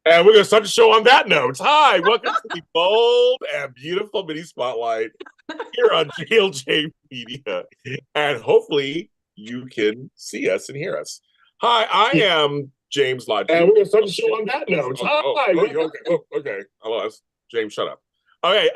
And we're going to start the show on that note. Hi, welcome to the bold and beautiful mini spotlight here on JLJ Media. And hopefully you can see us and hear us. Hi, I am James Lott. And we're going to start the show on that note. Okay. Hello, James, shut up. Okay,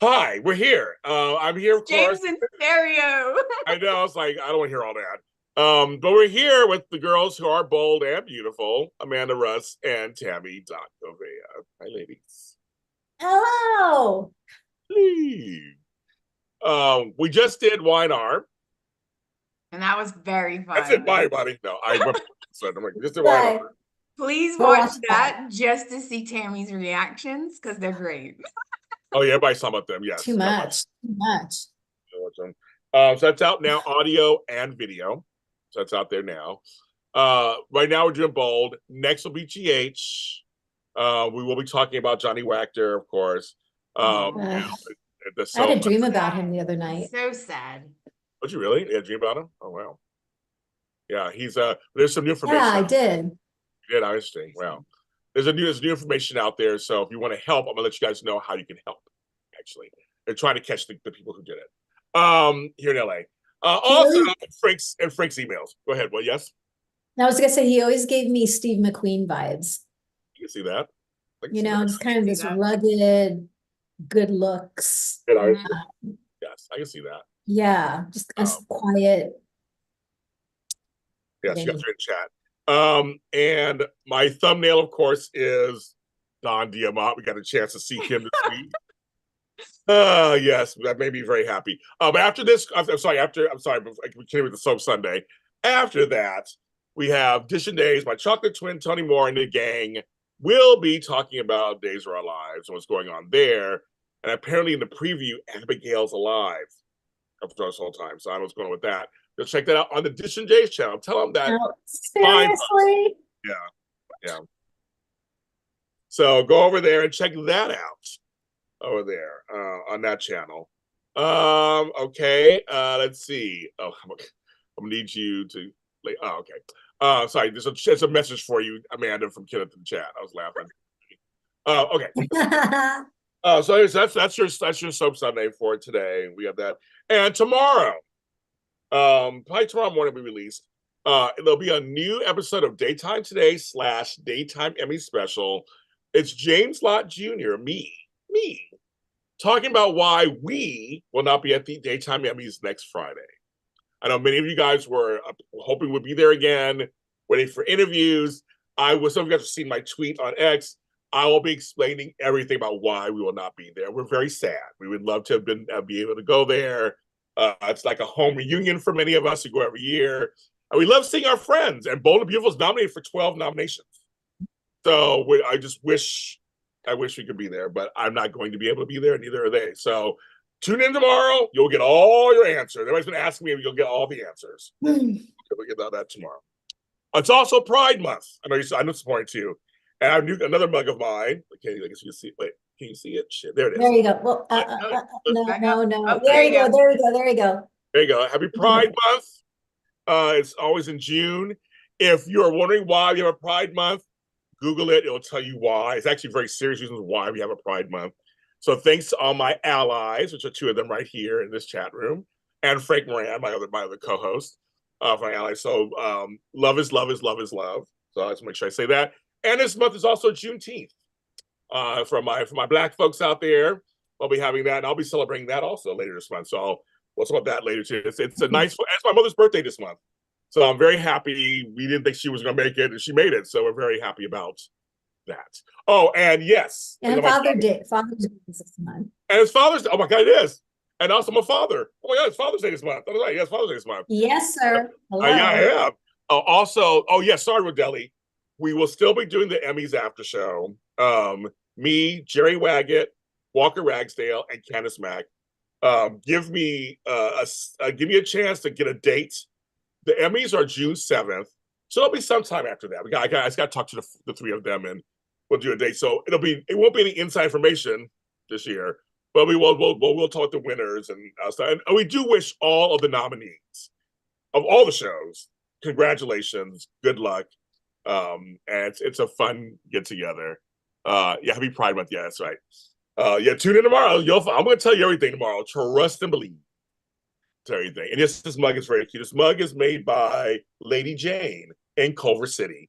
hi, we're here. I'm here, of course. James in stereo. I know, I was like, I don't want to hear all that. But we're here with the girls who are bold and beautiful, Amanda Russ and Tami Goveia. Hi, ladies. Hello. Please. We just did Wine Arm. And that was very fun. That's it, bye, buddy. No, I'm like, just did Wine Arm. Please watch that just to see Tammy's reactions because they're great. Oh, yeah, everybody saw about them, yes. Too much. So that's out now, audio and video. So that's out there now. Right now we're doing bold. Next will be GH. We will be talking about Johnny Wachter, of course. I had a dream about him the other night. So sad. Did you really? You had a dream about him? Oh wow. Yeah, he's there's some new information. Yeah, I did. You did, I understand. Wow. There's new information out there. So if you want to help, I'm gonna let you guys know how you can help. Actually, they're trying to catch the people who did it. Here in LA. Also, Frank's emails. Go ahead. Well, yes. I was gonna say he always gave me Steve McQueen vibes. You can see that. You know, just kind of this rugged, good looks. Yes, I can see that. Yeah, just quiet. Yes, you guys are in chat. And my thumbnail, of course, is Don Diamont. We got a chance to see him this week. Yes, that made me very happy. But after this, I'm sorry, I continue with the Soap Sunday. After that, we have Dish and Days, my chocolate twin, Tony Moore, and the gang will be talking about Days of Our Lives and what's going on there. And apparently in the preview, Abigail's alive after us all time. So I don't know what's going on with that. Go check that out on the Dish and Days channel. Tell them that. No, seriously? Yeah. So go over there and check that out. Over there on that channel. Okay. Let's see. Oh, I'm gonna need you to. Okay. Sorry. There's a message for you, Amanda, from Kenneth in the chat. I was laughing. Okay. So that's your Soap Sunday for today. We have that, and tomorrow, probably tomorrow morning we released. There'll be a new episode of Daytime Today / Daytime Emmy Special. It's James Lott Jr. Me, talking about why we will not be at the Daytime Emmys next Friday. I know many of you guys were hoping we'd be there again, waiting for interviews. Some of you guys have seen my tweet on X. I will be explaining everything about why we will not be there. We're very sad. We would love to be able to go there. It's like a home reunion for many of us who go every year. And we love seeing our friends. And Bold and Beautiful is nominated for 12 nominations. So I wish we could be there, but I'm not going to be able to be there, neither are they. So tune in tomorrow. You'll get all your answers. Everybody's been asking me if you'll get all the answers. We'll get that tomorrow. It's also Pride Month. I know it's important to you. And I have another mug of mine. Okay, I guess you can see it. Wait, can you see it? Shit, there it is. There you go. Well, no. Oh, there you go. There you go. Happy Pride Month. It's always in June. If you're wondering why we have a Pride Month, Google it. It'll tell you why. It's actually very serious reasons why we have a Pride Month. So thanks to all my allies, which are two of them right here in this chat room, and Frank Moran, my other co-host, my allies. So love is love is love is love. So let's make sure I say that. And this month is also Juneteenth. For my Black folks out there, I'll be having that, and I'll be celebrating that also later this month. So we'll talk about that later too. It's a nice. It's my mother's birthday this month. So I'm very happy. We didn't think she was going to make it, and she made it. So we're very happy about that. Oh, and yes. And Father's Day this month. And it's Father's Day. Oh, my God, it is. And also my father. Oh, my God, it's Father's Day this month. That's right. Yes, Father's Day this month. Yes, sir. Hello. Yeah, I am. Also, sorry, Rodelli. We will still be doing the Emmys after show. Me, Jerry Waggett, Walker Ragsdale, and Candace Mack. Give me a chance to get a date. The Emmys are June 7th, so it'll be sometime after that. I just got to talk to the three of them, and we'll do a date. So it won't be any inside information this year, but we'll talk to the winners and stuff. And we do wish all of the nominees of all the shows congratulations, good luck. And it's a fun get together. Yeah, happy Pride Month. Yeah, that's right. Yeah, tune in tomorrow. I'm going to tell you everything tomorrow. Trust and believe. To everything. And this mug is very cute. This mug is made by Lady Jane in Culver City.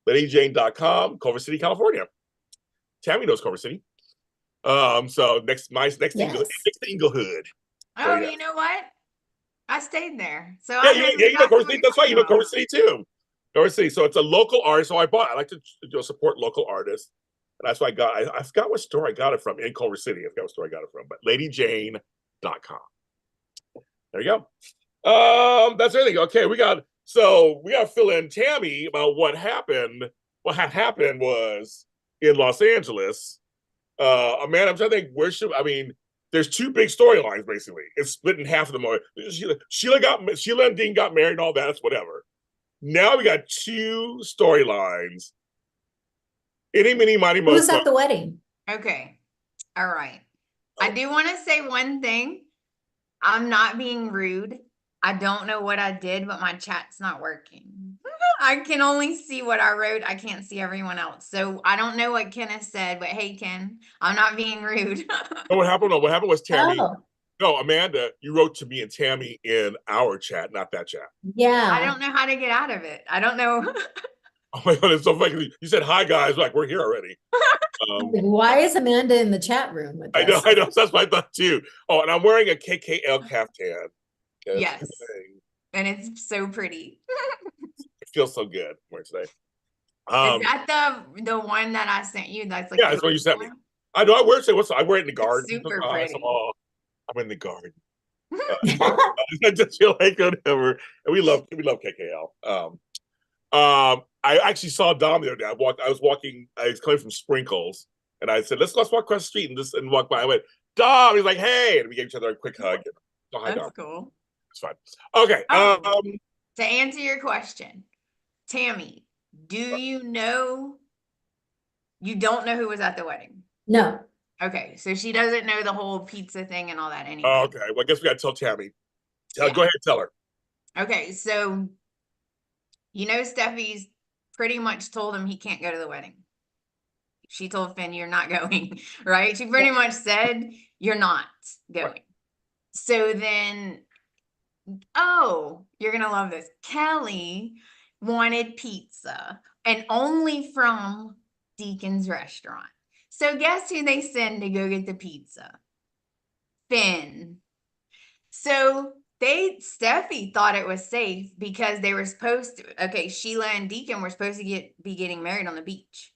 LadyJane.com, Culver City, California. Tami knows Culver City. So next Yes. to Inglewood. Oh, you know what? I stayed there. So yeah, you know Culver City. That's right. You know Culver City too. Culver City. So it's a local artist. So I like to support local artists. And that's why I forgot what store I got it from in Culver City. I forgot what store I got it from, but LadyJane.com. There you go. That's everything. Okay, we got to fill in Tami about what happened. What had happened was in Los Angeles. Amanda, I'm trying to think there's two big storylines basically. It's split in half of them. Sheila and Dean got married and all that. It's whatever. Now we got two storylines. Any, mini, mighty, mo. Who's at the wedding? Okay. All right. I do want to say one thing. I'm not being rude. I don't know what I did, but my chat's not working. I can only see what I wrote. I can't see everyone else. So I don't know what Ken has said, but hey, Ken, I'm not being rude. What happened? No, what happened was Tami. Oh. No, Amanda, you wrote to me and Tami in our chat, not that chat. Yeah. I don't know how to get out of it. I don't know. Oh my God, it's so funny. You said, hi, guys. Like, we're here already. Why is Amanda in the chat room with us? I know. That's what I thought too. Oh, and I'm wearing a KKL caftan. Yes. And it's so pretty. It feels so good wearing today. Is that the one that I sent you? That's like that's what you sent me. I know. I wear it in the garden. It's super pretty. I'm in the garden. I just feel like whatever. And we love KKL. I actually saw Dom the other day. I was coming from Sprinkles, and I said, let's walk across the street and walk by. I went, Dom. He's like, hey, and we gave each other a quick hug. That's Dom. Cool. It's fine. Okay. To answer your question, Tami, do you know? You don't know who was at the wedding? No. Okay, so she doesn't know the whole pizza thing and all that anyway. Okay, well, I guess we got to tell Tami. Go ahead and tell her. Okay, so Steffi's pretty much told him he can't go to the wedding. She told Finn, you're not going, right? She pretty much said, you're not going. Right. So then, you're going to love this. Kelly wanted pizza and only from Deacon's restaurant. So guess who they send to go get the pizza? Finn. So Steffi thought it was safe because they were supposed to, Sheila and Deacon were supposed to be getting married on the beach.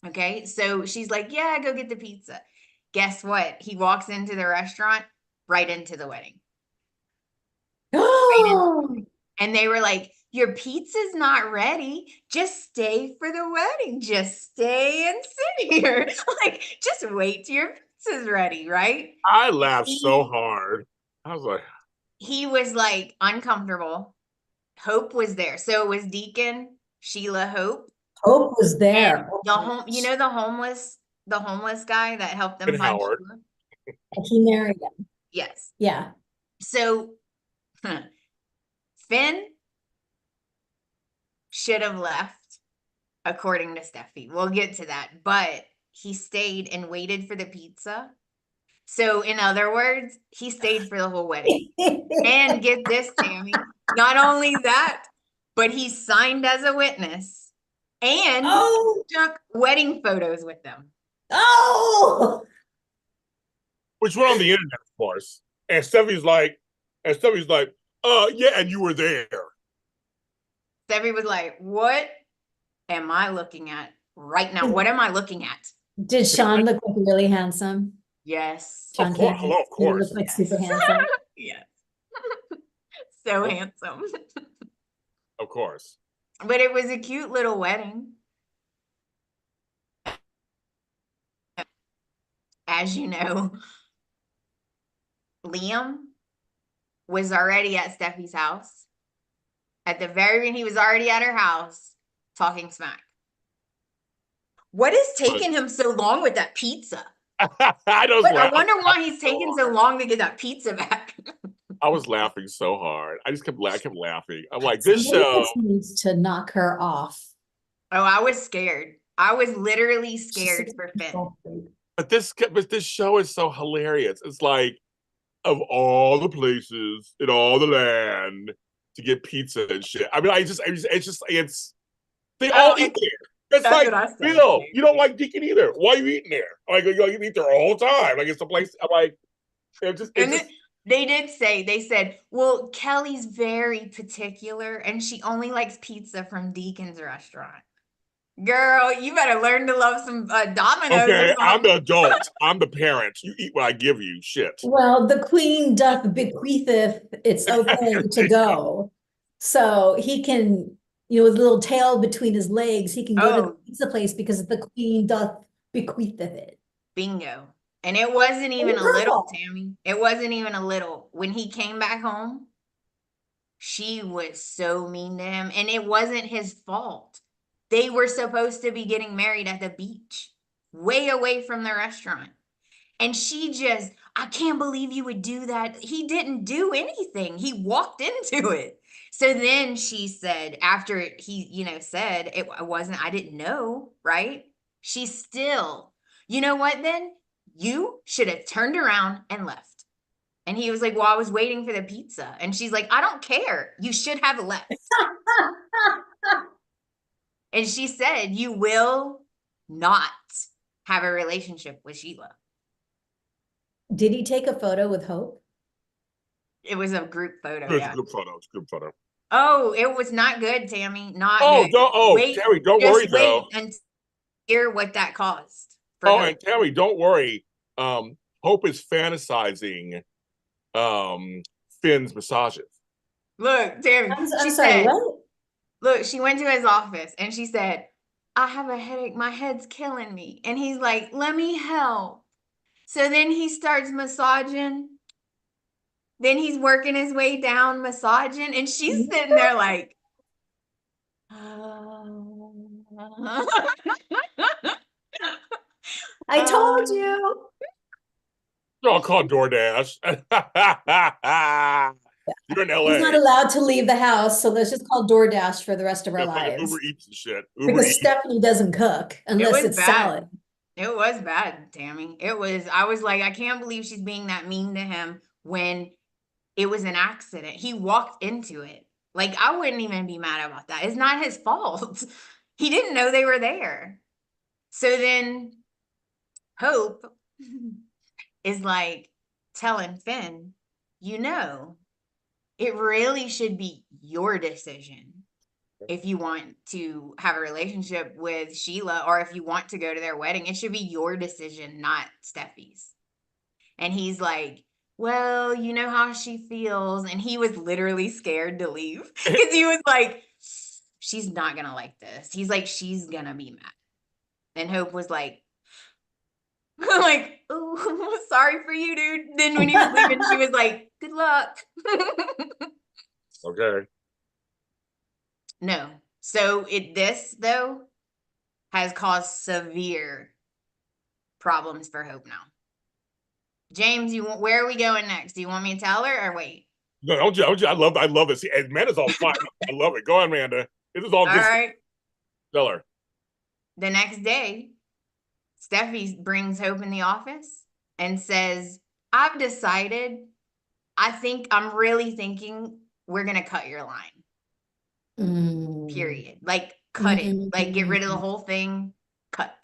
Okay, so she's like, yeah, go get the pizza. Guess what? He walks into the restaurant, right into the wedding. And they were like, your pizza's not ready. Just stay for the wedding. Just stay and sit here. Like, just wait till your pizza's ready, right? I laughed so hard. I was like, he was like uncomfortable. Hope was there. So it was Deacon, Sheila, Hope. Hope was there. The homeless guy that helped them find Howard. Sheila. He married him. Yes. Yeah. So Finn should have left, according to Steffi. We'll get to that. But he stayed and waited for the pizza. So in other words, he stayed for the whole wedding. And get this, Tami, not only that, but he signed as a witness and took wedding photos with them. Which were on the internet, of course. And Steffi's like, yeah, and you were there. Steffi was like, what am I looking at right now? What am I looking at? Did Sean look like really handsome? Yes. Of course. Hello, of course. He looked like super handsome. Yes. So handsome. Of course. But it was a cute little wedding. As you know, Liam was already at Steffi's house. At the very beginning, he was already at her house talking smack. What is taking him so long with that pizza? I wonder why he's taking so long to get that pizza back. I was laughing so hard. I just kept laughing. I'm like, this show needs to knock her off Oh, I was scared. I was literally scared for Finn. But this show is so hilarious. It's like, of all the places in all the land to get pizza and shit. I mean, it's they all eat there. It's That's like, what I said. Bill, you don't like Deacon either. Why are you eating there? Like, you eat there all the time. Like, it's the place. I'm like, they did say, they said, well, Kelly's very particular and she only likes pizza from Deacon's restaurant. Girl, you better learn to love some Domino's. Okay, I'm the adult. I'm the parent. You eat what I give you. Shit. Well, the queen doth bequeatheth, it's okay to go. So he can, with a little tail between his legs, he can go to the pizza place because the queen doth bequeatheth it. Bingo. And it wasn't even a little, Tami. It wasn't even a little. When he came back home, she was so mean to him. And it wasn't his fault. They were supposed to be getting married at the beach, way away from the restaurant. And she just, I can't believe you would do that. He didn't do anything. He walked into it. So then she said, after he, said it wasn't, I didn't know, right? She still, you know what then? You should have turned around and left. And he was like, well, I was waiting for the pizza. And she's like, I don't care. You should have left. And she said, you will not have a relationship with Sheila. Did he take a photo with Hope? It was a group photo. It's a group photo. It's a group photo. Oh, it was not good, Tami. Not good. Tami, don't worry though. And hear what that caused. And Tami, don't worry. Hope is fantasizing Finn's massages. Look, Tami, I'm sorry, what? Look, she went to his office and she said, I have a headache. My head's killing me. And he's like, let me help. So then he starts massaging. Then he's working his way down, massaging. And she's sitting there like, I told you. I'll call DoorDash. You're in LA. He's not allowed to leave the house, so let's just call DoorDash for the rest of our lives. Uber Eats and shit. Because Stephanie doesn't cook unless it's salad. It was bad, Tami. I was like, I can't believe she's being that mean to him when it was an accident. He walked into it. Like, I wouldn't even be mad about that. It's not his fault. He didn't know they were there. So then Hope is like telling Finn, it really should be your decision if you want to have a relationship with Sheila or if you want to go to their wedding. It should be your decision, not Steffi's. And he's like, well, you know how she feels. And he was literally scared to leave because he was like, she's not going to like this. He's like, she's going to be mad. And Hope was like, oh, sorry for you, dude. Then when he was leaving, she was like, good luck. Okay. No. So this though has caused severe problems for Hope now. James, where are we going next? Do you want me to tell her or wait? No, I love this. Amanda's all fine. I love it. Go on, Amanda. This is all good. All right. Tell her. The next day, Steffi brings Hope in the office and says, I've decided, I'm really thinking we're going to cut your line. Period. Like, cut it. Like, get rid of the whole thing. Cut.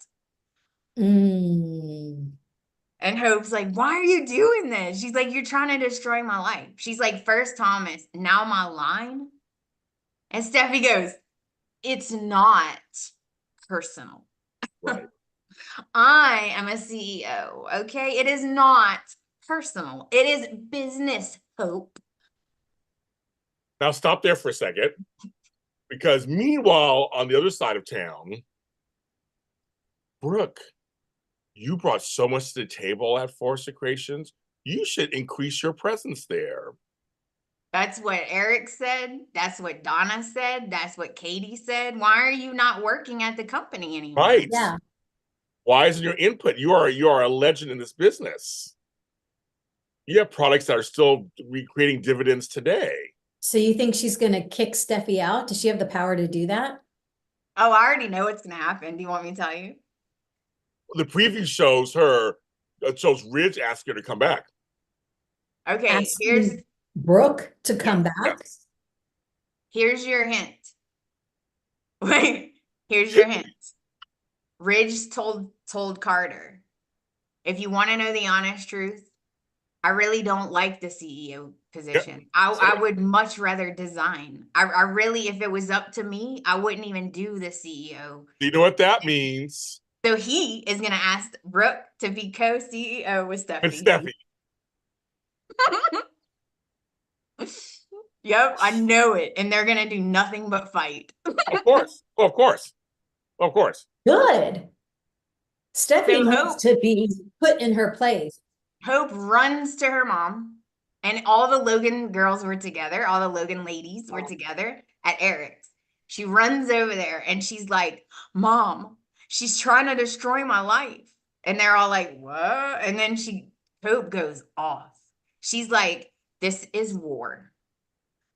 And Hope's like, why are you doing this? She's like, you're trying to destroy my life. She's like, first Thomas, now my line. And Steffi goes, it's not personal. Right. I am a CEO, okay? It is not personal. It is business, Hope. Now stop there for a second. Because meanwhile, on the other side of town, Brooke, you brought so much to the table at Forest Creations. You should increase your presence there. That's what Eric said. That's what Donna said. That's what Katie said. Why are you not working at the company anymore? Right. Yeah. Why isn't your input? You are a legend in this business. You have products that are still creating dividends today. So you think she's going to kick Steffi out? Does she have the power to do that? Oh, I already know what's gonna happen. Do you want me to tell you? The preview shows Ridge asking her to come back. Okay, Asking Brooke to come back. Yes. here's your hint. Wait, here's your hint. Ridge told Carter, if you want to know the honest truth, I really don't like the CEO position. I would much rather design. I really, if it was up to me, I wouldn't even do the CEO. You know what that means? So he is going to ask Brooke to be co-CEO with Steffi. With Steffi. Yep, I know it. And they're going to do nothing but fight. Of course. Of course. Of course. Good. Steffi So needs to be put in her place. Hope runs to her mom, and all the Logan girls were together. All the Logan ladies were together at Eric's. She runs over there and she's like, Mom, she's trying to destroy my life. And they're all like, what? And then Hope goes off. She's like, this is war.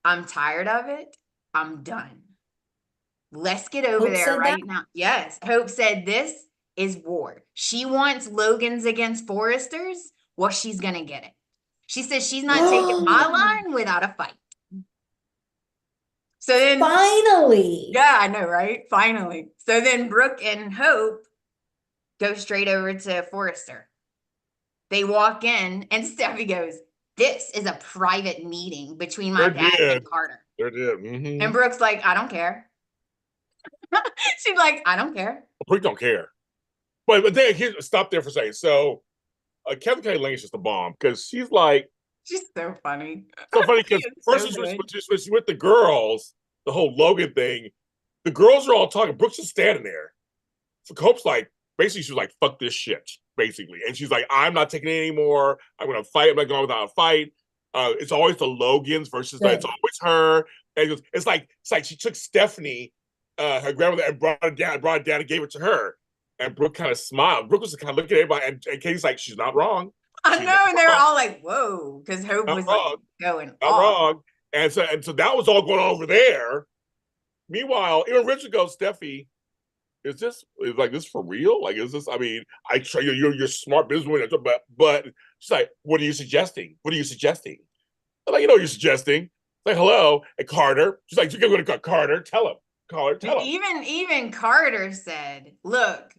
I'm tired of it. I'm done. Let's get over Hope there said right that? now. Yes, Hope said this is war. She wants Logan's against Foresters. Well, she's going to get it. She says she's not taking my line without a fight. So then, Finally. yeah, I know, right? Finally. So then Brooke and Hope go straight over to Forrester. They walk in and Steffi goes, this is a private meeting between my dad and Carter. They did. Mm-hmm. And Brooke's like, I don't care. She's like, I don't care. Brooke don't care. But then stop there for a second. So Kevin K. Lane's just a bomb because she's like, she's so funny. So funny because first she's with the girls, the whole Logan thing. The girls are all talking. Brooke's just standing there. So Hope's like, basically, she's like, fuck this shit, basically. And she's like, I'm not taking it anymore. I'm going to fight. I'm not going without a fight. It's always the Logans versus it's always her. And it's like she took Stephanie, her grandmother, and brought it down and gave it to her. And Brooke kind of smiled. Brooke was kind of looking at everybody, and Katie's like, she's not wrong. I know, and they were all like, whoa, because Hope was like going off. Not wrong. And so that was all going on over there. Meanwhile, even Richard goes, Steffi, is this for real? Like, is this, I mean, I try you're smart businesswoman, but she's like, what are you suggesting? What are you suggesting? I'm like, you know what you're suggesting. Like, hello. And Carter. She's like, you're going to Carter. Tell him. Tell him. Even Carter said, look,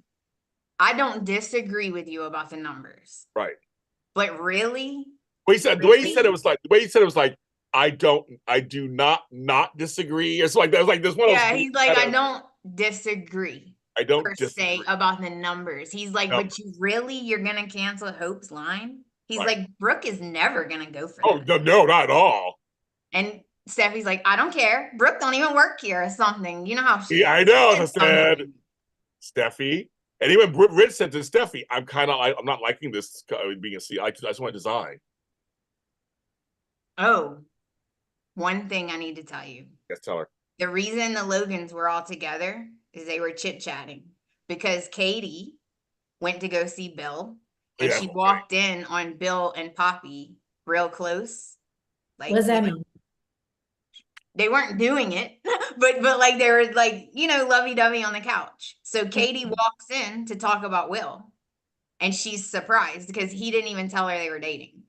I don't disagree with you about the numbers. Right. But really? The way he said it was like, I do not disagree. It's like there's like this one. Yeah, he's like, I don't disagree. I don't say about the numbers. He's like, but you're gonna cancel Hope's line? He's like, Brooke is never gonna go for that. Oh no, not at all. And Steffi's like, I don't care. Brooke don't even work here or something. You know how she. Yeah, I know. I said, Steffi. And even Rich said to Steffi, I'm not liking this being a CEO. I just want to design. Oh, one thing I need to tell you. Yes, tell her. The reason the Logans were all together is they were chit-chatting because Katie went to go see Bill and she walked in on Bill and Poppy real close. Like, what does that mean? They weren't doing it, but like they were like, lovey-dovey on the couch. So Katie walks in to talk about Will and she's surprised because he didn't even tell her they were dating.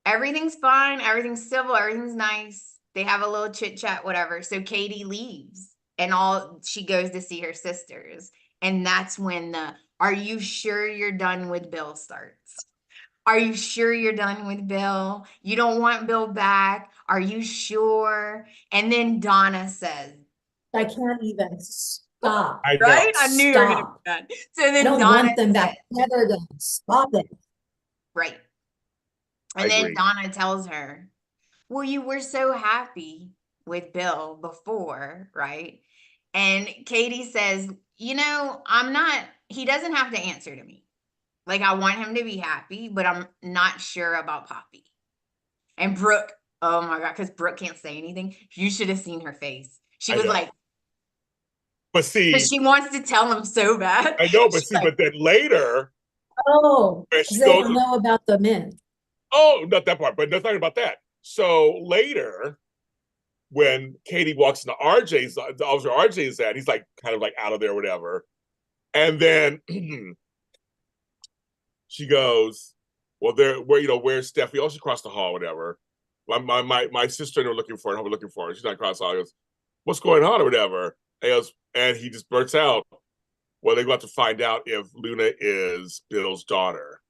Everything's fine. Everything's civil. Everything's nice. They have a little chit chat, whatever. So Katie leaves and she goes to see her sisters. And that's when are you sure you're done with Bill starts. Are you sure you're done with Bill? You don't want Bill back? Are you sure? And then Donna says, I can't even stop. Right? I knew you were going to do that. So then I don't Donna want them back together to stop it. Right. And then Donna tells her, well, you were so happy with Bill before, right? And Katie says, he doesn't have to answer to me. Like, I want him to be happy, but I'm not sure about Poppy. And Brooke, oh my God, because Brooke can't say anything. You should have seen her face. She was like, but see, because she wants to tell him so bad. I know, but but then later, they don't know about the men. Oh, not that part, but nothing about that. So later, when Katie walks into RJ's, the officer RJ's at, he's like kind of like out of there, whatever. And then she goes, well, where's Steffi? Oh, she crossed the hall, whatever. My sister and her looking for her. I'm looking for her. She's not across the hall. He goes, what's going on or whatever? And he just blurts out, well, they're about to find out if Luna is Bill's daughter.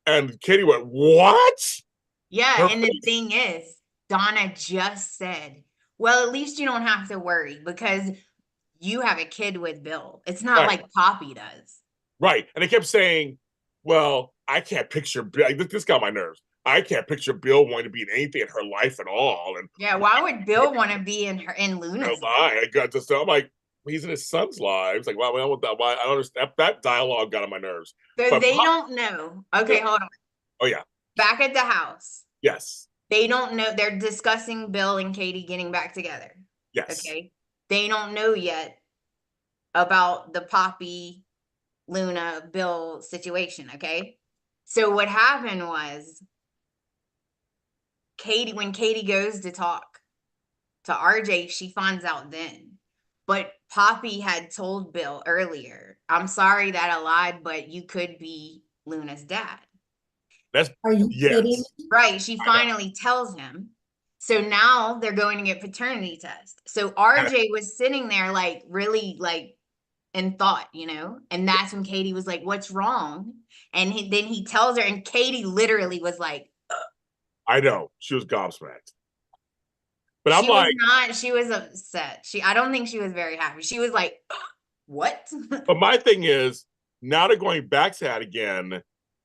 And Katie went, what? Yeah, and the thing is, Donna just said, well, at least you don't have to worry because you have a kid with Bill. It's not like Poppy does. Right. And they kept saying, well, I can't picture Bill. This got my nerves. I can't picture Bill wanting to be in anything in her life at all. And yeah, why would Bill want to be in Luna's life? I'm like, he's in his son's lives. Like, why I don't understand. That dialogue got on my nerves. So they don't know. Okay, hold on. Oh, yeah. Back at the house. Yes. They don't know. They're discussing Bill and Katie getting back together. Yes. Okay. They don't know yet about the Poppy, Luna, Bill situation. Okay. So what happened was when Katie goes to talk to RJ, she finds out then. But Poppy had told Bill earlier, I'm sorry that I lied, but you could be Luna's dad. Are you kidding? Right. She finally tells him. So now they're going to get paternity test. So RJ was sitting there like really like in thought, and that's when Katie was like, what's wrong? And then he tells her, and Katie literally was like, ugh. I know. She was gobsmacked. But she was upset. I don't think she was very happy. She was like, what? But my thing is, now they're going back to that again.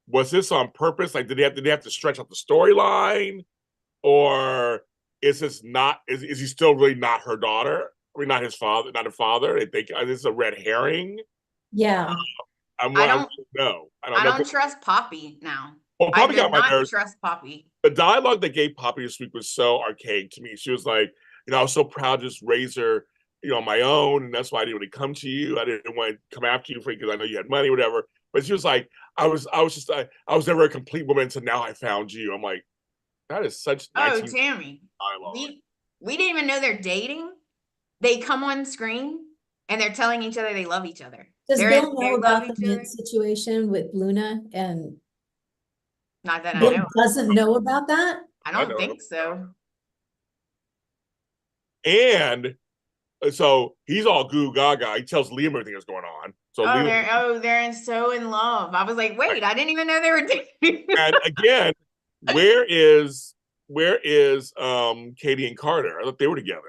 Was this on purpose? Like, did they have to stretch out the storyline? Or is this not, is he still really not her daughter? I mean, not his father, not a father. They think this is a red herring. Yeah. I don't know. I don't trust Poppy now. Well, Poppy got my nerves. Trust Poppy. The dialogue they gave Poppy this week was so archaic to me. She was like, I was so proud to just raise her, on my own, and that's why I didn't really come to you. I didn't want to come after you because I know you had money, whatever. But she was like, I was never a complete woman until now I found you. I'm like, that is such. Tami, we didn't even know they're dating. They come on screen and they're telling each other they love each other. Does Bill know about the mint situation with Luna and? Not that Bill I know. Doesn't know about that? I don't think so. And so he's all goo gaga. He tells Liam everything that's going on. So they're so in love. I was like, wait, I didn't even know they were dating. And again, where is Katie and Carter? I thought they were together.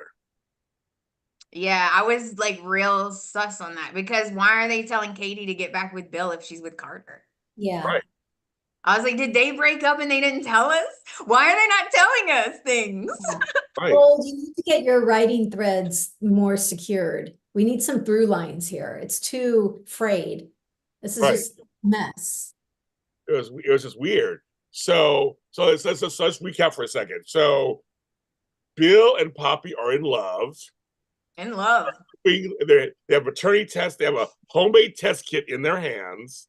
Yeah, I was like real sus on that because why are they telling Katie to get back with Bill if she's with Carter? Yeah. Right. I was like, did they break up and they didn't tell us? Why are they not telling us things? Yeah. Right. Well, you need to get your writing threads more secured. We need some through lines here. It's too frayed. This is just a mess. It was just weird. So let's recap for a second. So Bill and Poppy are in love. In love. They have a paternity test. They have a homemade test kit in their hands.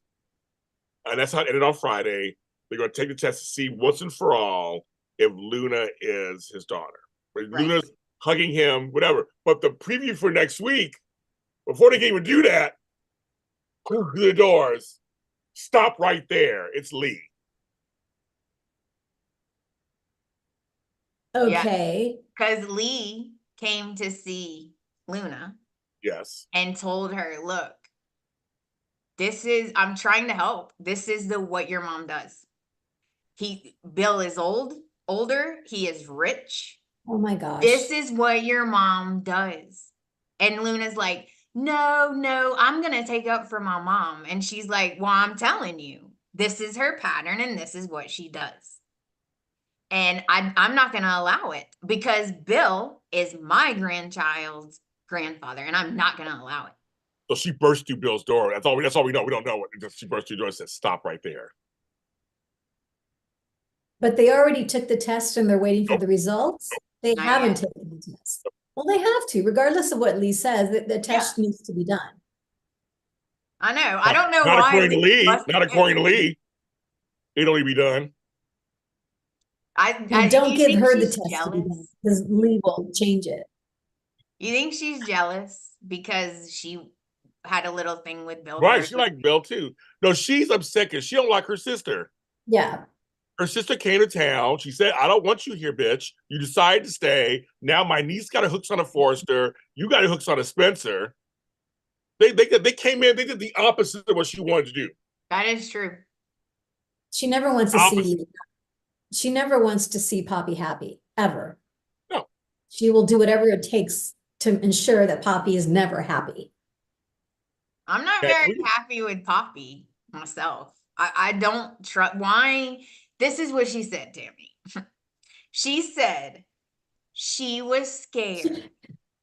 And that's how it ended on Friday. They're going to take the test to see once and for all if Luna is his daughter. Right. Luna's hugging him, whatever. But the preview for next week, before they can even do that, through the doors, stop right there. It's Lee. Okay. Because Lee came to see Luna. Yes. And told her, look, I'm trying to help. This is what your mom does. Bill is older. He is rich. Oh my gosh. This is what your mom does. And Luna's like, no, I'm going to take up for my mom. And she's like, well, I'm telling you, this is her pattern and this is what she does. And I'm not going to allow it because Bill is my grandchild's grandfather and I'm not going to allow it. So she burst through Bill's door. That's all we know. We don't know what. She burst through the door and said, stop right there. But they already took the test and they're waiting for the results. They haven't taken the test. Well, they have to, regardless of what Lee says, the test needs to be done. I know. I don't know not why. According to Lee. Not according to Lee. It'll only be done. And don't do you give think her the she's test to be done, jealous? because Lee will change it. You think she's jealous because she had a little thing with Bill Right, Burr? she like Bill too. No, she's upset because she don't like her sister. Yeah. Her sister came to town. She said, I don't want you here, bitch. You decided to stay. Now my niece got her hooks on a Forrester. You got her hooks on a Spencer. They came in, they did the opposite of what she wanted to do. That is true. She never wants to Opposite. she never wants to see Poppy happy, ever. No. She will do whatever it takes to ensure that Poppy is never happy. I'm not very happy with Poppy myself. I don't trust. Why? This is what she said, Tammy. She said she was scared.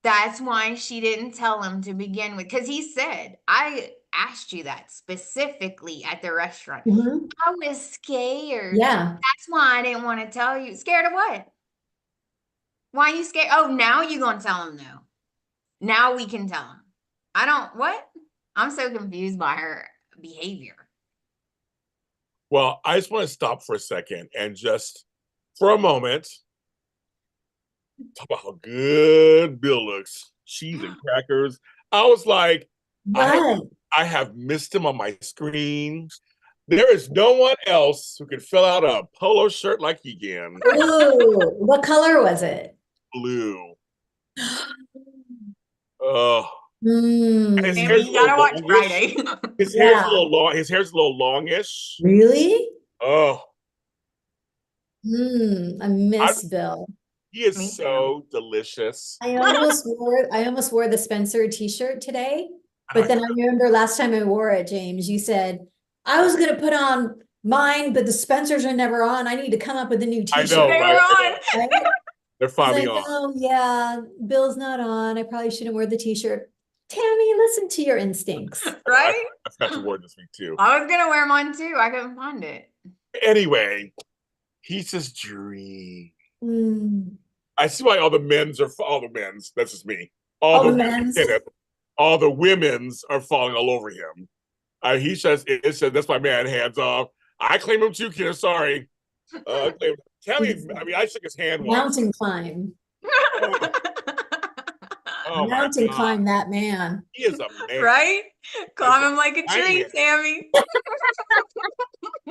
That's why she didn't tell him to begin with. Because he said, I asked you that specifically at the restaurant. Mhm. I was scared. Yeah. That's why I didn't want to tell you. Scared of what? Why are you scared? Oh, now you're going to tell him no. Now we can tell him. What? I'm so confused by her behavior. Well, I just want to stop for a second and just for a moment talk about how good Bill looks. Cheese and crackers. I was like, Right. I have missed him on my screen. There is no one else who can fill out a polo shirt like he can. Ooh, what color was it? Blue. Oh. His Amy, hair's a you little gotta watch longish. Friday. His hair's Yeah. a little long. His hair's a little longish. Really? Oh, I miss Bill. he is Me so delicious. I almost wore the Spencer t-shirt today, but And then I remember last time I wore it, James, you said, I was gonna put on mine, but the Spencers are never on. I need to come up with a new I t-shirt. know, They were right? I know. on. Right? They're He's finally like, on. oh yeah, Bill's not on. I probably shouldn't wear the t-shirt. Tammy, listen to your instincts. Right? I forgot to wear this week too. I was gonna wear mine too. I couldn't find it. Anyway, he's just dream. Mm. I see why all the men's. That's just me. All the men's. All the women's are falling all over him. He says, it says, that's my man, hands off. I claim him too, kid. Sorry. Tammy, I mean, I shook his hand once. Mountain climb. Oh my Mountain God. climb that man. He is a man. Right? Climb him like a tree, man. Tammy.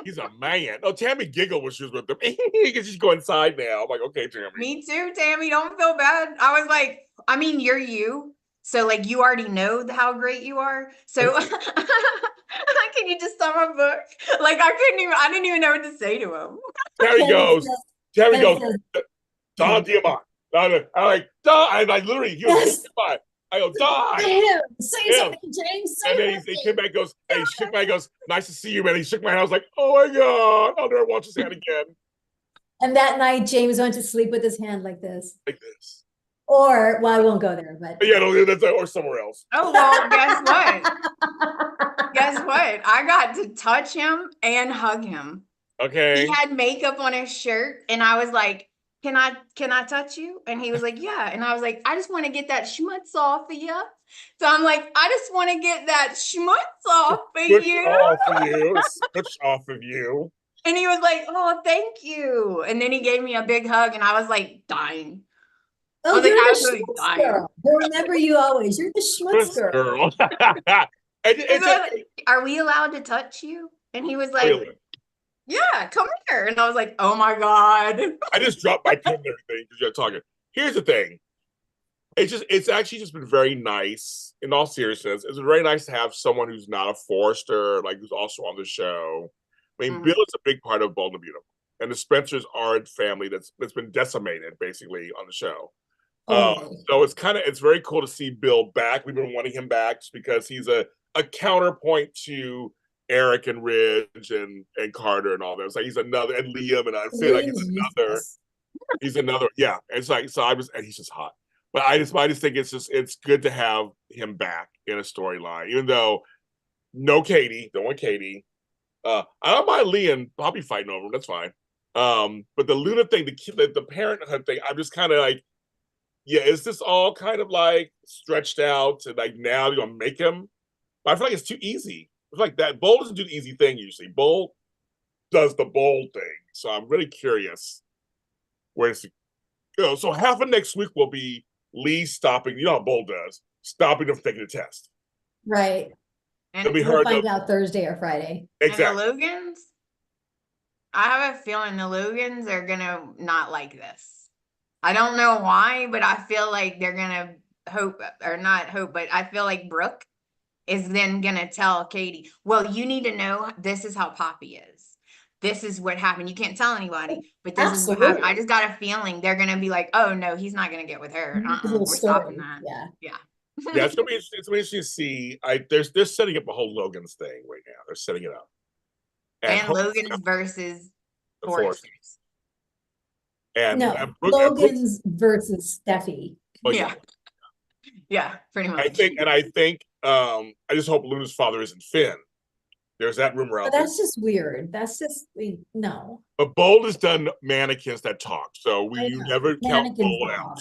He's a man. Oh, Tammy giggled when she was with him because she's going inside now. I'm like, okay, Tammy. Me too, Tammy. Don't feel bad. I was like, I mean, you're you. So like you already know how great you are. So can you just sum a book? Like I didn't even know what to say to him. Tammy goes, Don Diamond. I'm like, Don. I literally, he was yes. I go, Don. Say something, James. And then he came back and goes, hey, he shook my hand, goes, nice to see you, man. He shook my hand. I was like, oh my God, I'll never watch his hand again. And that night, James went to sleep with his hand like this. Like this. Or, well, I won't go there, but. Yeah, no, that's or somewhere else. Oh, well, guess what? Guess what? I got to touch him and hug him. Okay. He had makeup on his shirt, and I was like, can I touch you? And he was like, yeah. And I was like, I just want to get that schmutz off of you. So I'm like, I just want to get that schmutz off of you. Off of you. Switch off of you. And he was like, oh, thank you. And then he gave me a big hug, and I was like dying. Oh, you're the schmutz girl. They'll remember you always. You're the schmutz girl. Are we allowed to touch you? And he was like, really? Yeah, come here. And I was like, oh my God. I just dropped my pen and everything because you're talking. Here's the thing. It's actually just been very nice, in all seriousness. It's been very nice to have someone who's not a Forrester, like who's also on the show. I mean, Bill is a big part of Bold and Beautiful. And the Spencers are a family that's been decimated, basically, on the show. So it's very cool to see Bill back. We've been wanting him back just because he's a counterpoint to Eric and Ridge and Carter and all that. It's like he's another, and Liam, and I feel like he's another, yeah. It's like, and he's just hot. But I just think it's good to have him back in a storyline, even though no Katie, don't want Katie. I don't mind Lee and Bobby fighting over him. That's fine. But the Luna thing, the parenthood thing, I'm just kind of like, yeah, is this all kind of like stretched out and like now you're gonna make him? But I feel like it's too easy. It's like that. Bold doesn't do the easy thing usually. Bold does the bold thing. So I'm really curious Whereas, so half of next week will be Lee stopping, you know how Bull does, stopping them from taking the test. Right. It'll be We'll her. find out Thursday or Friday. Exactly. And the Logans, I have a feeling the Logans are gonna not like this. I don't know why, but I feel like they're gonna hope, or not hope, but I feel like Brooke is then gonna tell Katie, well, you need to know this is how Poppy is. This is what happened. You can't tell anybody, but this is what happened. I just got a feeling they're gonna be like, oh no, he's not gonna get with her. We're stopping that. Yeah. Yeah. Yeah, it's gonna be interesting to see. They're setting up a whole Logan's thing right now. They're setting it up. And Logan's versus the Foresters. And no, Brooke, Logan's versus Steffi. Oh, yeah. Yeah, pretty much. I think I just hope Luna's father isn't Finn. There's that rumor out But that's just weird. That's just no. But Bold has done mannequins that talk, so you never count Bold out.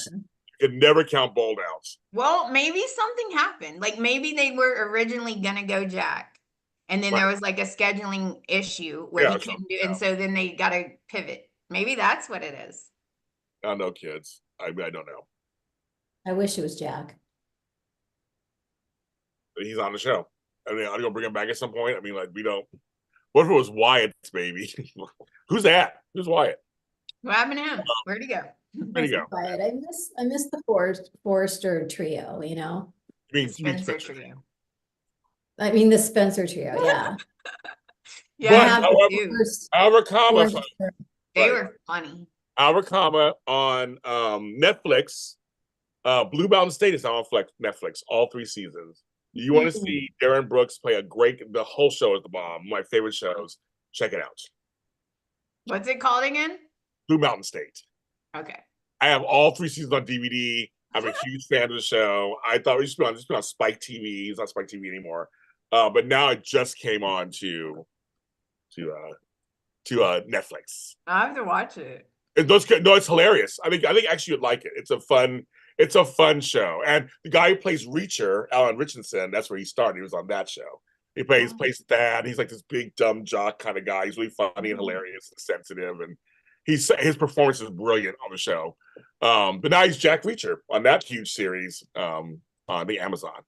You can never count Bold out. Well, maybe something happened. Like maybe they were originally gonna go Jack, and then there was like a scheduling issue where he couldn't do, and so then they got to pivot. Maybe that's what it is. I don't know, kids. I don't know. I wish it was Jack. But he's on the show. I mean, I'm gonna bring him back at some point. I mean, like we don't. What if it was Wyatt's baby? Who's that? Who's Wyatt? What happened to him? Where'd he go? Where'd he go? Wyatt. I miss the Forrester trio. You know. Spencer trio. I mean the Spencer trio. Yeah. Yeah. However, comma. They were funny. Our comma on Netflix. Blue Mountain State is now on Netflix. All 3 seasons. You want to see Darren Brooks play the whole show is the bomb. My favorite shows. Check it out. What's it called again? Blue Mountain State. Okay. I have all 3 seasons on DVD. I'm a huge fan of the show. I thought it just been on Spike TV. It's not Spike TV anymore. But now it just came on to Netflix. I have to watch it. It's hilarious. I think actually you'd like it. It's a fun show. And the guy who plays Reacher, Alan Richardson, that's where he started. He was on that show. He plays Thad. He's like this big dumb jock kind of guy. He's really funny and hilarious and sensitive, and his performance is brilliant on the show. But now he's Jack Reacher on that huge series on the Amazon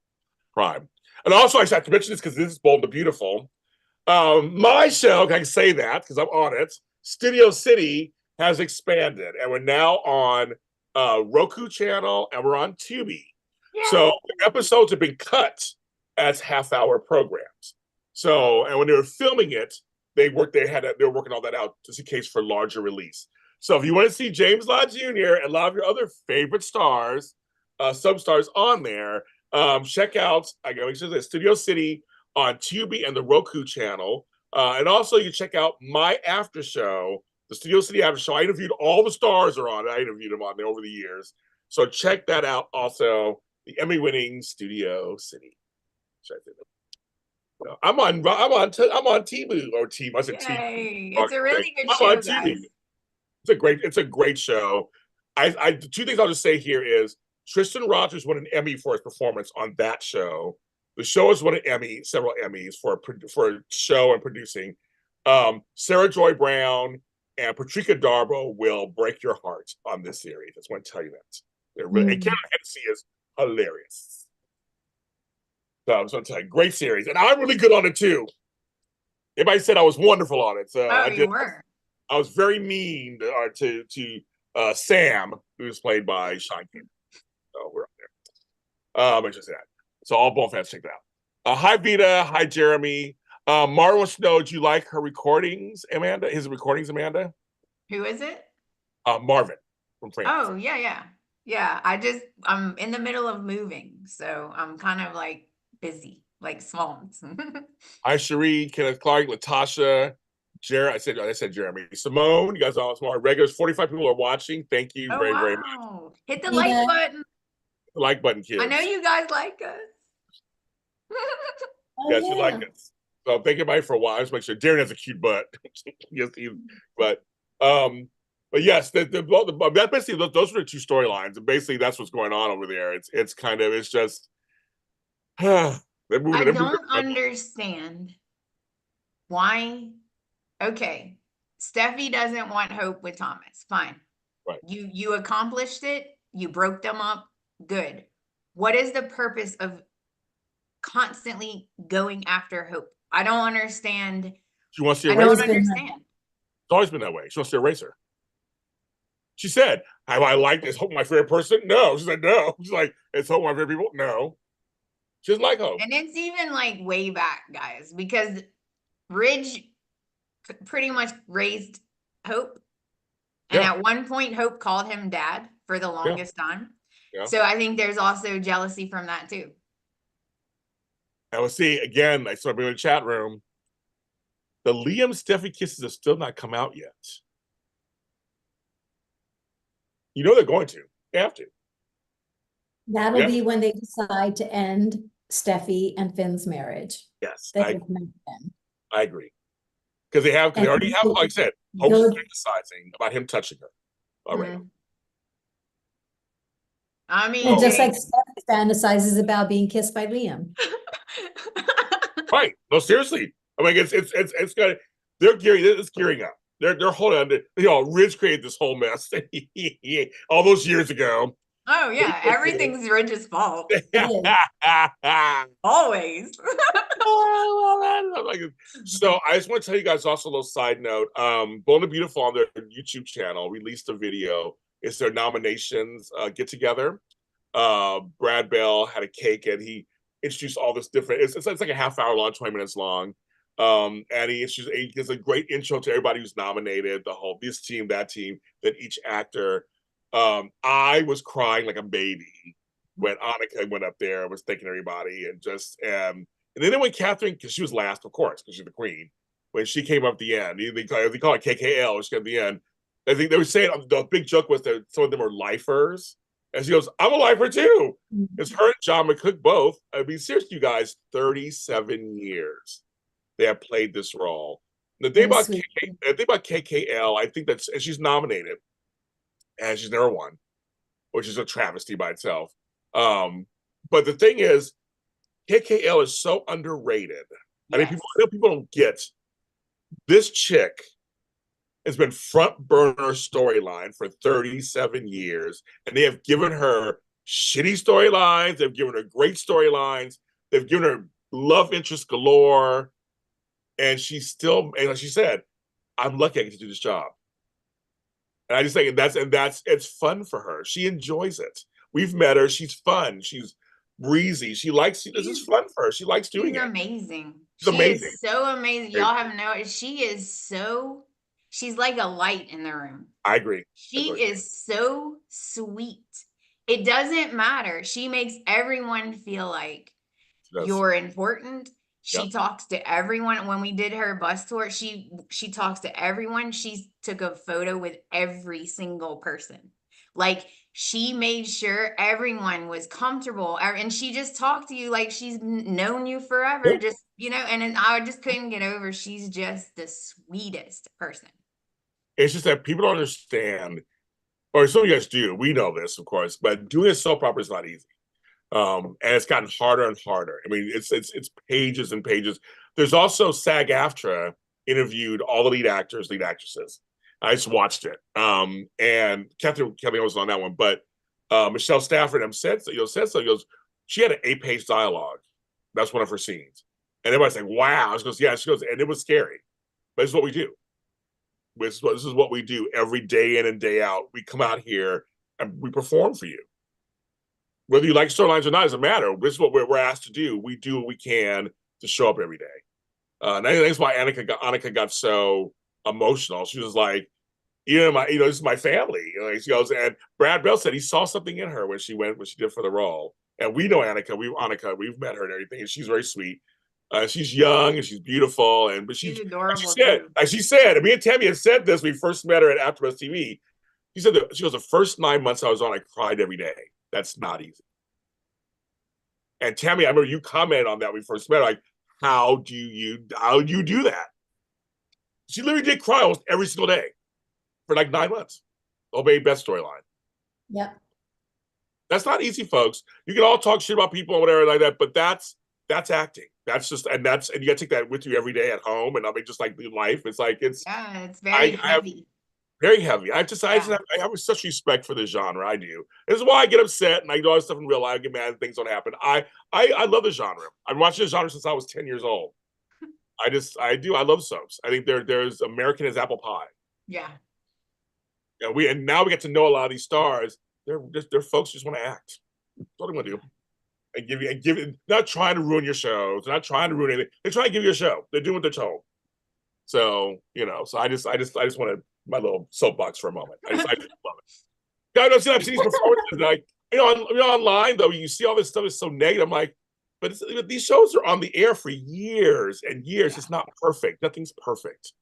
Prime. And also I have to mention this because this is Bold and Beautiful. My show, I can say that because I'm on it. Studio City has expanded, and we're now on Roku channel, and we're on Tubi. Yay. So the episodes have been cut as half-hour programs. So, and when they were filming it, they were working all that out just in case for larger release. So if you want to see James Lott Jr. and a lot of your other favorite stars, substars on there, check out, I gotta make sure that Studio City on Tubi and the Roku channel. And also you check out my after show, the Studio City after show. I interviewed all the stars are on it. I interviewed them on there over the years. So check that out. Also, the Emmy-winning Studio City. Check it out. I'm on Temu or Team. I said Team. It's a really good show, guys. It's a great show. The 2 things I'll just say here is Tristan Rogers won an Emmy for his performance on that show. The show has won an Emmy, several Emmys for show and producing. Sarah Joy Brown and Patrika Darbo will break your heart on this series. I just want to tell you that. They're really, and Karen Hennessy is hilarious. So I was going to tell you, great series. And I'm really good on it too. Everybody said I was wonderful on it. So you were. I was very mean to Sam, who's played by Sean King. So we're up there. I just say that. So all Bone fans check that out. Hi Vita, hi Jeremy. Martin wants to know, do you like her recordings, Amanda? His recordings, Amanda? Who is it? Marvin from France. Oh, yeah. I'm in the middle of moving, so I'm kind of like busy, like swamps. Hi Cherie, Kenneth Clark, Latasha, Jared. I said Jeremy. Simone, you guys are all smart. Regulars, 45 people are watching. Thank you very much. Hit the like button. The like button, kids. I know you guys like us. Yes, you like us. So thank everybody for a while. Just make sure Darren has a cute butt. Yes, but yes, that basically those are the 2 storylines, and basically that's what's going on over there. It's just I don't understand why. Okay, Steffi doesn't want Hope with Thomas. Fine. Right. You accomplished it. You broke them up. Good. What is the purpose of constantly going after Hope? I don't understand. She wants to I erase don't her. understand. It's always been that way. She wants to erase her. She said, "Have I liked is Hope my favorite person?" No. She said, "No." She's like, "Is Hope my favorite people?" No. She doesn't like Hope. And it's even like way back, guys, because Ridge pretty much raised Hope. And Yeah. at one point, Hope called him dad for the longest time. Yeah. So I think there's also jealousy from that too. And we'll see again. I saw in the chat room. The Liam Steffi kisses have still not come out yet. You know they're going to. They have to. That'll Yeah. be when they decide to end Steffi and Finn's marriage. Yes, They have met then. I agree. Because they already have, like I said, Hope's fantasizing about him touching her already. I mean, And just like Steffi fantasizes about being kissed by Liam. Right. No, seriously. I mean, it's got it's gearing up. They're holding on to, Ridge created this whole mess all those years ago. Oh yeah, everything's Ridge's fault. Always. So I just want to tell you guys also a little side note. Bold and Beautiful on their YouTube channel released a video. It's their nominations get together. Brad Bell had a cake and he introduced all this different. It's like a half hour long, 20 minutes long. And he gives a great intro to everybody who's nominated, this team, that team, then each actor. I was crying like a baby when Annika went up there and was thanking everybody, and then when Catherine, because she was last, of course, because she's the queen, when she came up at the end, they call it KKL, she came at the end. I think they were saying the big joke was that some of them are lifers. And she goes, "I'm a lifer too." It's her and John McCook both. I mean, seriously, you guys, 37 years they have played this role. The thing about KKL, I think and she's nominated, and she's never won, which is a travesty by itself. But the thing is, KKL is so underrated. Yes. I know people don't get this chick has been front burner storyline for 37 years, and they have given her shitty storylines. They've given her great storylines. They've given her love interest galore, and she's still, and like she said, I'm lucky I get to do this job. And I just think it's fun for her. She enjoys it. We've met her. She's fun. She's breezy. This is fun for her. She likes doing it. Amazing. She's amazing. Is so amazing. Y'all have no, she's like a light in the room. I agree. She is so sweet. It doesn't matter. She makes everyone feel like you're important. She talks to everyone. When we did her bus tour, she talks to everyone. She took a photo with every single person. Like, she made sure everyone was comfortable, and she just talked to you like she's known you forever. Yep. Just, and I just couldn't get over. She's just the sweetest person. It's just that people don't understand, or some of you guys do. We know this, of course, but doing a soap opera is not easy. And it's gotten harder and harder. I mean, it's pages and pages. There's also SAG-AFTRA interviewed all the lead actors, lead actresses. I just watched it. And Catherine Kelly was on that one, but Michelle Stafford said so. She had an 8-page dialogue. That's one of her scenes. And everybody's like, wow. She goes, yeah. She goes, and it was scary. But this is what we do. This is what we do every day in and day out. We come out here and we perform for you. Whether you like storylines or not doesn't matter. This is what we're asked to do. We do what we can to show up every day. And I think that's why Annika got so emotional. She was like, this is my family. She goes, and Brad Bell said he saw something in her when she did for the role. And we know Annika. We've met her and everything. And she's very sweet. She's young and she's beautiful, but she's adorable. She said, me and Tami had said this. We first met her at AfterBuzz TV. She said that she goes, the first 9 months I was on, I cried every day. That's not easy. And Tami, I remember you commented on that when we first met. Like, how do you do that? She literally did cry almost every single day for like 9 months. Obey Beth storyline. Yeah. That's not easy, folks. You can all talk shit about people and whatever like that, but that's acting. That's just, and you got to take that with you every day at home. And I mean, just like life, it's very heavy. Very heavy. I have such respect for the genre. I do. This is why I get upset and I do all this stuff in real life. I get mad and things don't happen. I love the genre. I've watched the genre since I was 10 years old. I do. I love soaps. I think there's American as apple pie. Yeah. And now we get to know a lot of these stars. They're folks who just want to act. That's what they want to do. And give you, not trying to ruin your shows, not trying to ruin anything. They're trying to give you a show. They're doing what they're told. So, so I just wanted my little soapbox for a moment. I just love it. I've seen these performances. Like, online though, you see all this stuff is so negative. I'm like, but these shows are on the air for years and years. Yeah. It's not perfect. Nothing's perfect.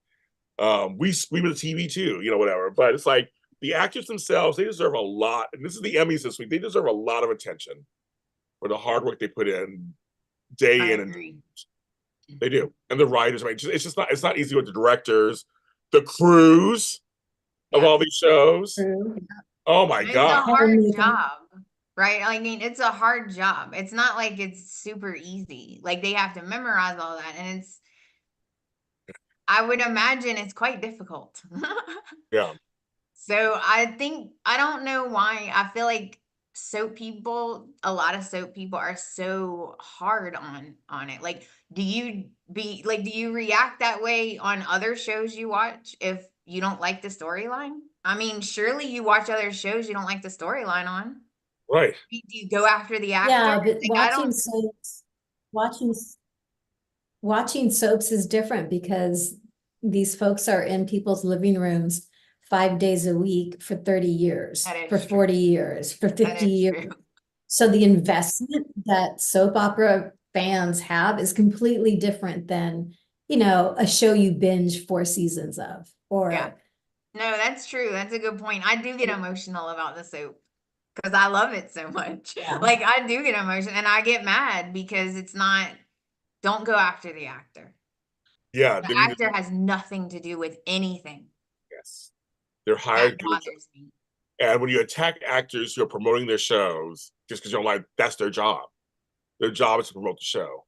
We scream at the TV too, whatever. But it's like the actors themselves, they deserve a lot. And this is the Emmys this week. They deserve a lot of attention for the hard work they put in day in and day. They do. And the writers, it's not easy with the directors, the crews of all these shows. Oh my God. It's a hard job, right? I mean, it's a hard job. It's not like it's super easy. Like they have to memorize all that. And I would imagine it's quite difficult. Yeah. So I don't know why. I feel like a lot of soap people are so hard on it. Like, do you react that way on other shows you watch if you don't like the storyline? I mean, surely you watch other shows you don't like the storyline on. Right. Do you go after the actor? Yeah, but watching soaps is different because these folks are in people's living rooms 5 days a week for 30 years, for 40 years, for 50 years. So the investment that soap opera fans have is completely different than, a show you binge 4 seasons of. No, that's true. That's a good point. I do get emotional about the soap because I love it so much. Yeah. Like I do get emotional and I get mad because don't go after the actor. Yeah. The actor has nothing to do with anything. Yes. They're hired. And when you attack actors who are promoting their shows, just because you're like, that's their job. Their job is to promote the show.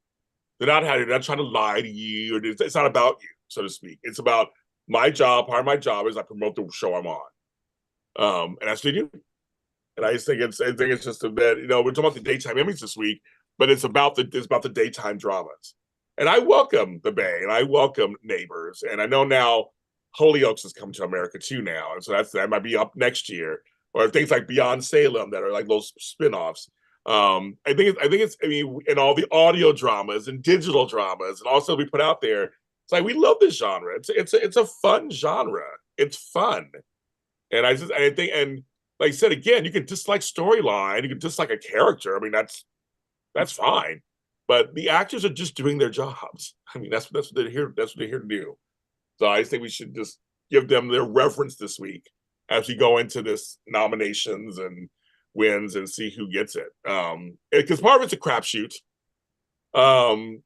They're not trying to lie to you. It's not about you, so to speak. It's about my job. Part of my job is I promote the show I'm on. And that's what they do. And I just think it's just that, we're talking about the daytime Emmys this week, but it's about the daytime dramas. And I welcome The Bay and I welcome Neighbors. And I know now Hollyoaks has come to America too now. And so that might be up next year. Or things like Beyond Salem that are like those spin-offs. I think it's in all the audio dramas and digital dramas and also we put out there, it's like we love this genre. It's a fun genre. It's fun. And I think, and like I said again, you can dislike storyline, you can dislike a character. I mean, that's fine. But the actors are just doing their jobs. I mean, that's what they're here. That's what they're here to do. So I think we should just give them their reverence this week as we go into this nominations and wins and see who gets it. Because part of it's a crapshoot.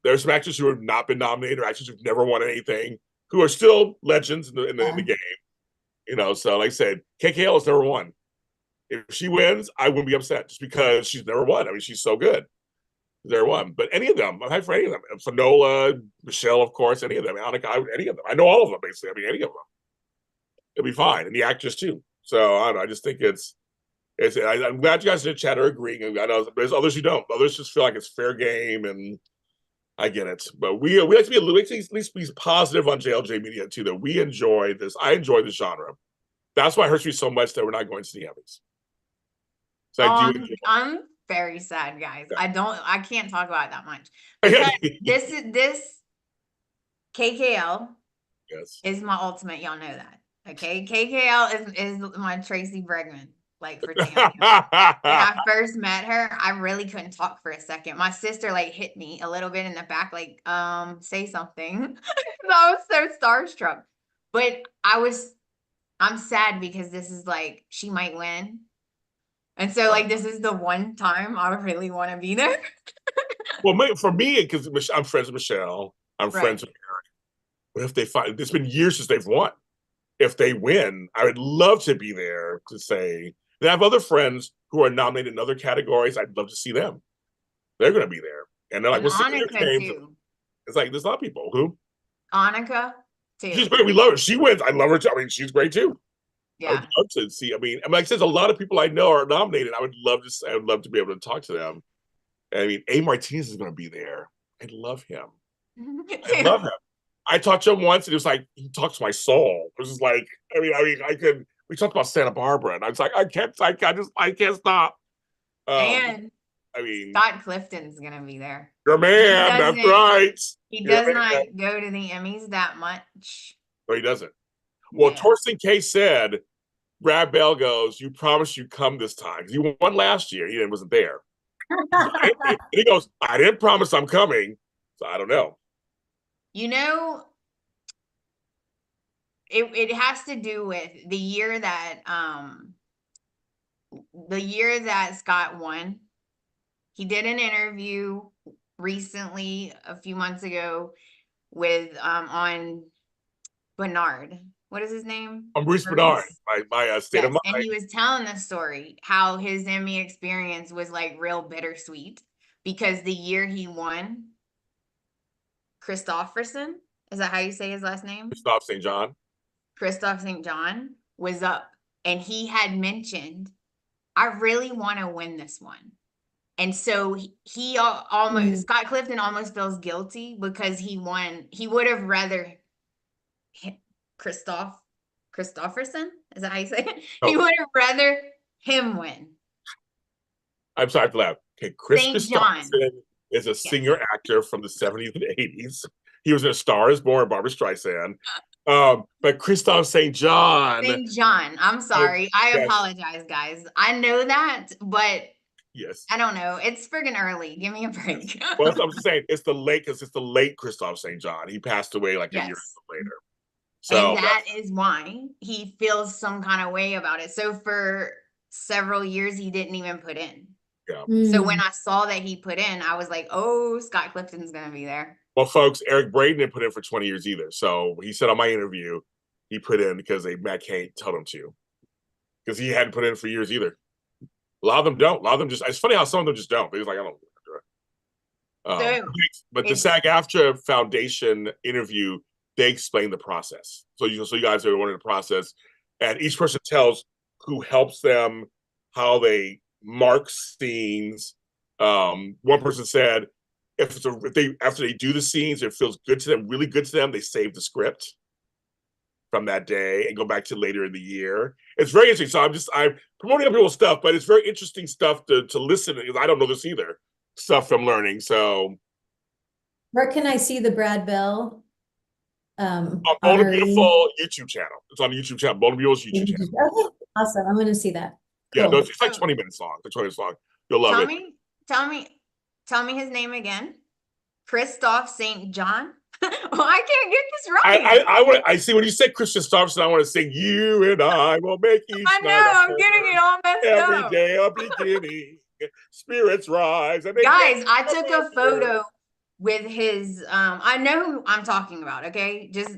There's some actors who have not been nominated or actors who've never won anything who are still legends in the game. So like I said, KKL has never won. If she wins, I wouldn't be upset just because she's never won. I mean, she's so good. Never won. But any of them, I've had for any of them. Fanola, Michelle, of course, any of them. Annika, any of them. I know all of them, basically. I mean, any of them. It'll be fine. And the actors, too. So, I don't know. I just think I'm glad you guys in the chat are agreeing. I know there's others who don't. Others just feel like it's fair game, and I get it. But we like to be at least be positive on JLJ Media, too, that we enjoy this. I enjoy the genre. That's why it hurts me so much that we're not going to the Emmys. So I'm very sad, guys. Yeah. I can't talk about it that much. Because this KKL is my ultimate. Y'all know that. Okay. KKL is my Tracy Bregman, like for Tami. When I first met her, I really couldn't talk for a second. My sister hit me a little bit in the back, say something. I was so starstruck. But I'm sad because this is she might win. And so this is the one time I really want to be there. Well, for me, because I'm friends with Michelle, I'm friends with Eric. But if they find, it's been years since they've won. If they win, I would love to be there to say. Then I have other friends who are nominated in other categories. I'd love to see them. They're going to be there, and they're like, "What's their names?" It's like there's a lot of people who. Annika too. She's great. We love her. She wins. I love her too. I mean, she's great too. I would Yeah. love to see. I mean, like I said, a lot of people I know are nominated. I would love to be able to talk to them. I mean, A. Martinez is going to be there. I love him. I love him. I talked to him once, and it was like he talks to my soul. It was just like, I could. We talked about Santa Barbara, and I was like, I can't stop. And I mean, Scott Clifton's gonna be there. your man. That's right. He Your does man. not go to the Emmys that much. No, he doesn't. Well, Yeah. Torsten K said, Brad Bell goes, "You promised you'd come this time because you won last year. He wasn't there." And he goes, "I didn't promise I'm coming, so I don't know." You know, it has to do with the year that Scott won. He did an interview recently, a few months ago, with on Bernard. What is his name? Bruce Bernard, my state of Yes, mind. and he was telling the story how his Emmy experience was like real bittersweet because the year he won, Christopherson, is that how you say his last name? Christophe St. John. Christophe St. John was up, and he had mentioned, I really want to win this one. And so he almost, Scott Clifton almost feels guilty because he won. He would have rather Christopherson, is that how you say it? Oh. He would have rather him win. I'm sorry to laugh. Okay, Chris St. Christopherson is a singer-actor from the 70s and 80s. He was in A Star Is Born, Barbra Streisand. But Christophe St. John. St. John, I'm sorry. I apologize, guys. I know that, but yes, I don't know. It's friggin' early. Give me a break. Well, I'm just saying it's the late Christophe St. John. He passed away like a year later. So and that is why he feels some kind of way about it. So for several years, he didn't even put in. Yeah. So when I saw that he put in, I was like, oh, Scott Clifton's going to be there. Well, folks, Eric Braeden didn't put in for 20 years either. So he said on my interview, he put in because Matt Cain told him to. Because he hadn't put in for years either. A lot of them don't. A lot of them just, it's funny how some of them just don't. They're like, I don't do it. But the SAG-AFTRA Foundation interview, they explain the process. So you guys are wondering the process. And each person tells who helps them, how they mark scenes. One person said, after they do the scenes, it feels good to them, really good to them, they save the script from that day and go back to later in the year. It's very interesting. So I'm promoting other people's stuff, but it's very interesting stuff to listen to, because I don't know this either. Stuff I'm learning. So where can I see the Brad Bell? On Bold and Beautiful YouTube channel. It's on the YouTube channel, Bold and Beautiful's YouTube channel. Okay, awesome. I'm gonna see that. Cool. Yeah, no, it's like 20 minutes long. It's 20 minutes long. You'll love it. Tell me his name again. Christophe St. John. Well, I can't get this right. I see when you say Christian Starfson, I want to sing "You and I will make each I know, I'm getting it all messed every up. day a beginning. Spirits rise. Guys, I took a photo with his. I know who I'm talking about. Okay, just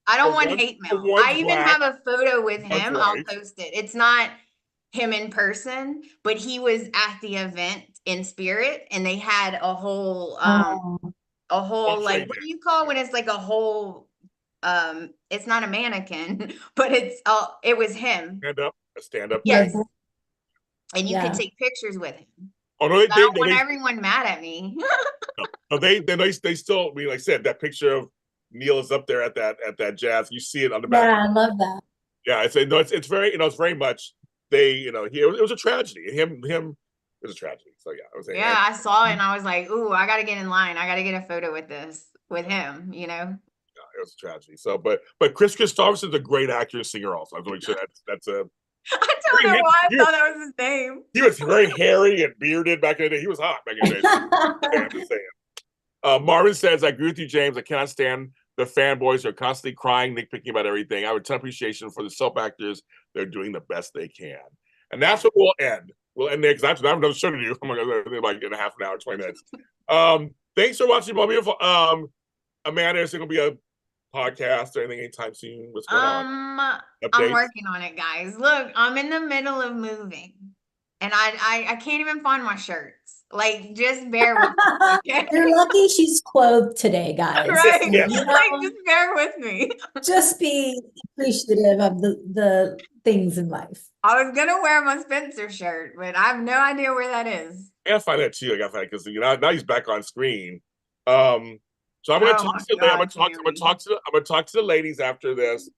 I don't want hate mail. I even have a photo with him. I'll post it. It's not him in person, but he was at the event in spirit, and they had a whole like, what do you call when it's like a whole it's not a mannequin, but it was him. Stand up. Yes. And you could take pictures with him. Oh no, I don't want everyone mad at me. No, they still, like I said, that picture of Neil is up there at that jazz. You see it on the back. Yeah, I love that. Yeah, it's very, it's very much it was a tragedy. Him it was a tragedy. So yeah, I saw it and I was like, ooh, I gotta get in line. I gotta get a photo with him, Yeah, it was a tragedy. So but Chris Christopherson's a great actor and singer also. I'm going to say that's a I don't know why I thought that was his name. He was very hairy and bearded back in the day. He was hot back in the day. I'm just saying. Marvin says, I agree with you, James. I cannot stand the fanboys who are constantly crying, nitpicking about everything. I have a ton of appreciation for the soap actors. They're doing the best they can. And that's what we'll end. We'll end there because I have another show to do. Oh my God, like in a half an hour, 20 minutes. Thanks for watching, my beautiful. Amanda, is there going to be a podcast or anything anytime soon? What's going on? I'm working on it, guys. Look, I'm in the middle of moving, and I can't even find my shirts. Like, just bear with me. Okay? You're lucky she's clothed today, guys. Right? Yeah. You know, Like, just bear with me. just be appreciative of the things in life. I was gonna wear my Spencer shirt, but I have no idea where that is. I gotta find that too. I gotta find it because now he's back on screen. So I'm gonna Oh talk my to God, I'm gonna talk to the ladies after this.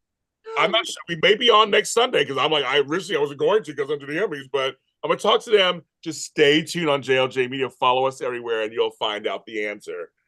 I'm not sure we may be on next Sunday because I'm like I originally I wasn't going to because I'm doing the Emmys, but I'm gonna talk to them. Just stay tuned on JLJ Media. Follow us everywhere, and you'll find out the answer.